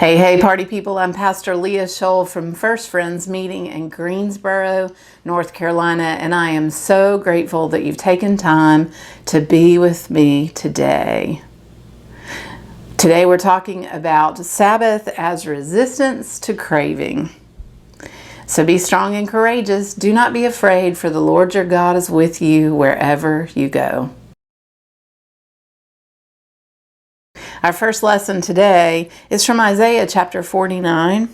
Hey, party people. I'm Pastor Lia Scholl from First Friends meeting in Greensboro, North Carolina, and I am so grateful that you've taken time to be with me today. Today we're talking about Sabbath as resistance to craving. So be strong and courageous. Do not be afraid, for the Lord your God is with you wherever you go. Our first lesson today is from Isaiah chapter 49,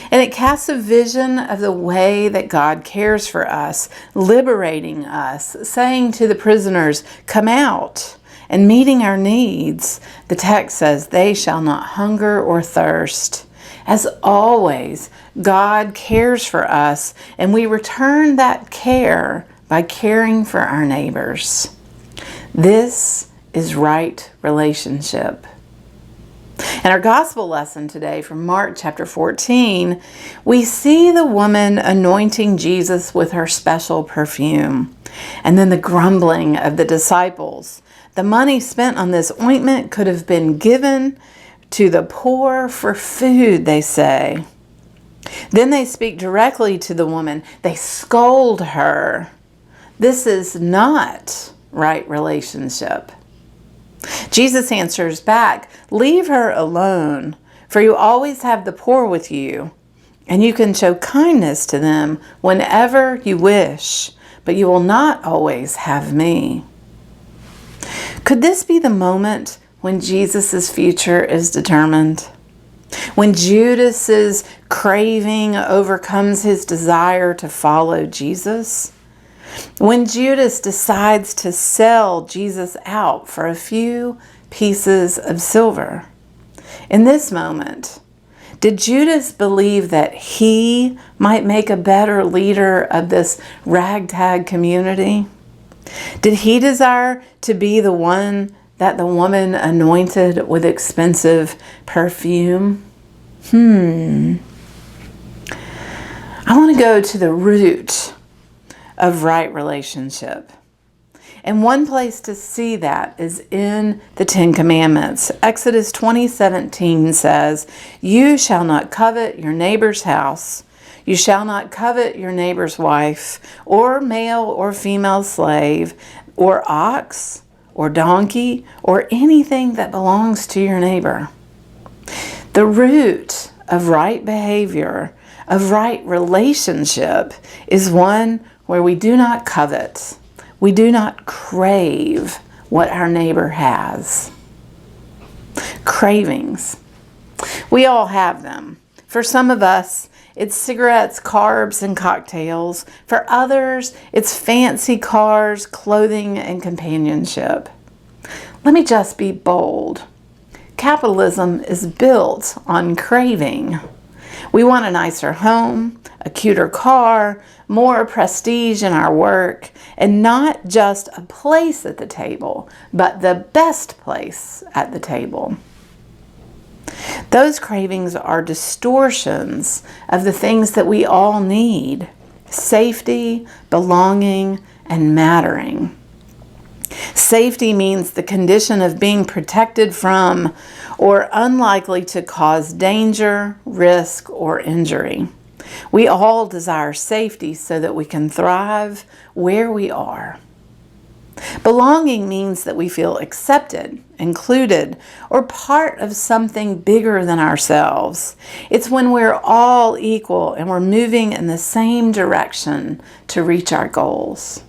and it casts a vision of the way that God cares for us, liberating us, saying to the prisoners, "Come out," and meeting our needs. The text says, "They shall not hunger or thirst." As always, God cares for us, and we return that care by caring for our neighbors. This is right relationship. In our gospel lesson today from Mark chapter 14, we see the woman anointing Jesus with her special perfume, and then the grumbling of the disciples. The money spent on this ointment could have been given to the poor for food, they say. Then they speak directly to the woman. They scold her. This is not right relationship. Jesus answers back, "Leave her alone, for you always have the poor with you, and you can show kindness to them whenever you wish, but you will not always have me." Could this be the moment when Jesus' future is determined? When Judas's craving overcomes his desire to follow Jesus? When Judas decides to sell Jesus out for a few pieces of silver? In this moment, did Judas believe that he might make a better leader of this ragtag community? Did he desire to be the one that the woman anointed with expensive perfume? I want to go to the root of right relationship. And one place to see that is in the Ten Commandments. Exodus 20:17 says, "You shall not covet your neighbor's house. You shall not covet your neighbor's wife, or male or female slave, or ox, or donkey, or anything that belongs to your neighbor." The root of right behavior, of right relationship, is one where we do not covet, we do not crave what our neighbor has. Cravings. We all have them. For some of us, it's cigarettes, carbs, and cocktails. For others, it's fancy cars, clothing, and companionship. Let me just be bold. Capitalism is built on craving. We want a nicer home, a cuter car, more prestige in our work, and not just a place at the table, but the best place at the table. Those cravings are distortions of the things that we all need: safety, belonging, and mattering. Safety means the condition of being protected from or unlikely to cause danger, risk, or injury. We all desire safety so that we can thrive where we are. Belonging means that we feel accepted, included, or part of something bigger than ourselves. It's when we're all equal and we're moving in the same direction to reach our goals.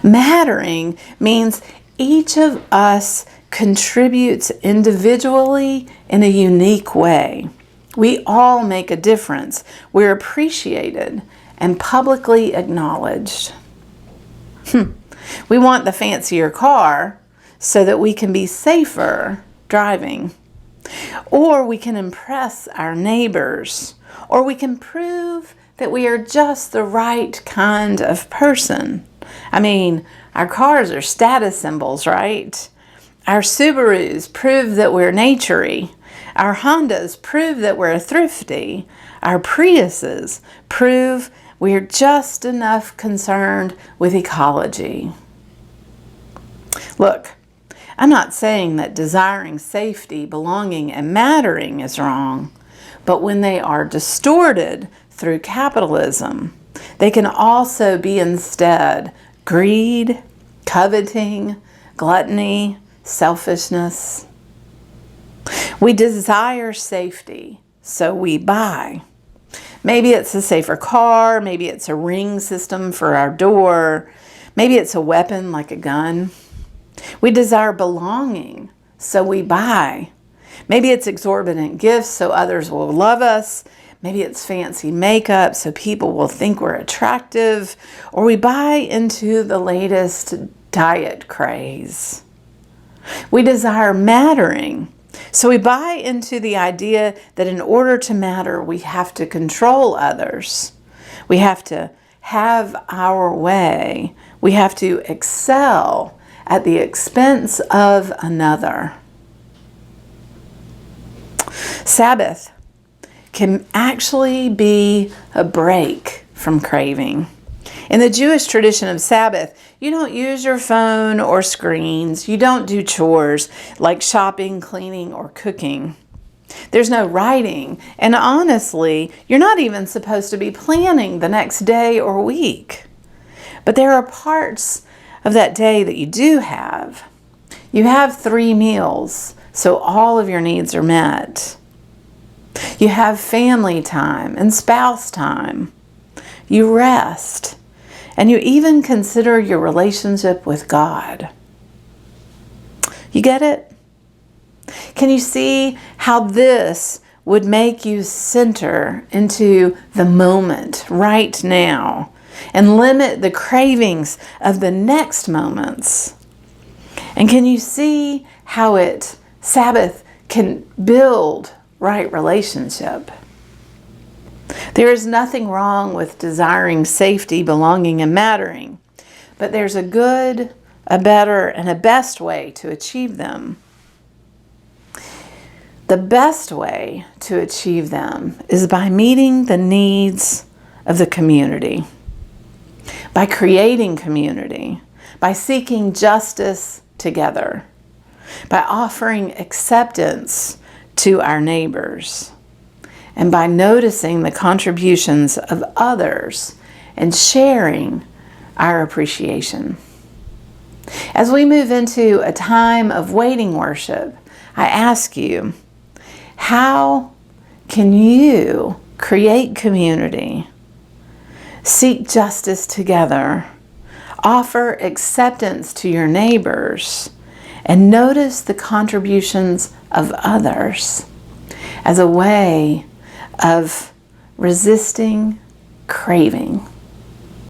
Mattering means each of us contributes individually in a unique way. We all make a difference. We're appreciated and publicly acknowledged. We want the fancier car so that we can be safer driving. Or we can impress our neighbors. Or we can prove that we are just the right kind of person. I mean, our cars are status symbols, right? Our Subarus prove that we're naturey. Our Hondas prove that we're thrifty. Our Priuses prove we're just enough concerned with ecology. Look, I'm not saying that desiring safety, belonging, and mattering is wrong, but when they are distorted through capitalism, they can also be instead greed, coveting, gluttony, selfishness. We desire safety, so we buy. Maybe it's a safer car, maybe it's a ring system for our door, maybe it's a weapon like a gun. We desire belonging, so we buy. Maybe it's exorbitant gifts so others will love us. Maybe it's fancy makeup so people will think we're attractive. Or we buy into the latest diet craze. We desire mattering. So we buy into the idea that in order to matter, we have to control others. We have to have our way. We have to excel at the expense of another. Sabbath can actually be a break from craving. In the Jewish tradition of Sabbath, you don't use your phone or screens. You don't do chores like shopping, cleaning, or cooking. There's no writing. And honestly, you're not even supposed to be planning the next day or week. But there are parts of that day that you do have. You have 3 meals, so all of your needs are met. You have family time and spouse time. You rest. And you even consider your relationship with God. You get it? Can you see how this would make you center into the moment right now and limit the cravings of the next moments? And can you see how Sabbath can build right relationship? There is nothing wrong with desiring safety, belonging, and mattering, but there's a good, a better, and a best way to achieve them. The best way to achieve them is by meeting the needs of the community, by creating community, by seeking justice together, by offering acceptance to our neighbors, and by noticing the contributions of others and sharing our appreciation. As we move into a time of waiting worship, I ask you, how can you create community, seek justice together, offer acceptance to your neighbors, and notice the contributions of others as a way of resisting craving?